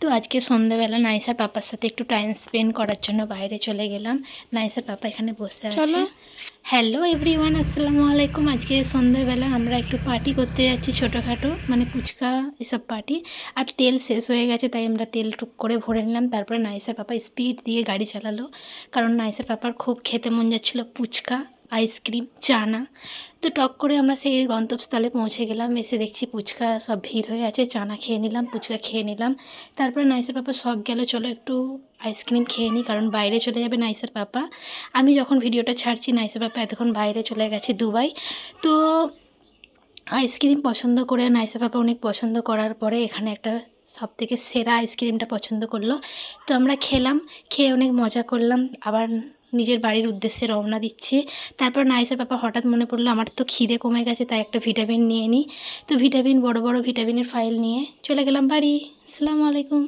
তো আজকে সন্ধ্যাবেলা নাইসার পাপার সাথে একটু টাইম স্পেন্ড করার জন্য বাইরে চলে গেলাম। নাইসার পাপা এখানে বসে আছে। হ্যালো এভরিওয়ান, আসসালামু আলাইকুম। আজকে সন্ধ্যাবেলা আমরা একটু পার্টি করতে যাচ্ছি, ছোটোখাটো মানে ফুচকা এসব পার্টি। আর তেল শেষ হয়ে গেছে তাই আমরা তেল টুক করে ভরে নিলাম। তারপরে নাইসার পাপা স্পিড দিয়ে গাড়ি চালালো, কারণ নাইসার পাপার খুব খেতে মন যাচ্ছিলো ফুচকা, আইসক্রিম, চানা। তো টক করে আমরা সেই গন্তব্যস্থলে পৌঁছে গেলাম। এসে দেখছি ফুচকা সব ভিড় হয়ে আছে, চানা খেয়ে নিলাম, ফুচকা খেয়ে নিলাম। তারপরে নাইসার পাপা শখ গেল চলো একটু আইসক্রিম খেয়ে নিই, কারণ বাইরে চলে যাবে নাইসার পাপা। আমি যখন ভিডিওটা ছাড়ছি নাইসার পাপা এতক্ষণ বাইরে চলে গেছে দুবাই। তো আইসক্রিম পছন্দ করে নাইসার পাপা অনেক পছন্দ করার পরে এখানে একটা সবথেকে সেরা আইসক্রিমটা পছন্দ করলো। তো আমরা খেলাম, খেয়ে অনেক মজা করলাম, আবার নিজের বাড়ির উদ্দেশ্যে রওনা দিচ্ছি। তারপর নাইসার পাপা হঠাৎ মনে পড়লো আমার তো খিদে কমে গেছে, তাই একটা ভিটামিন নিয়ে নিই। তো ভিটামিন, বড় বড় ভিটামিনের ফাইল নিয়ে চলে গেলাম বাড়ি। আসসালামু আলাইকুম।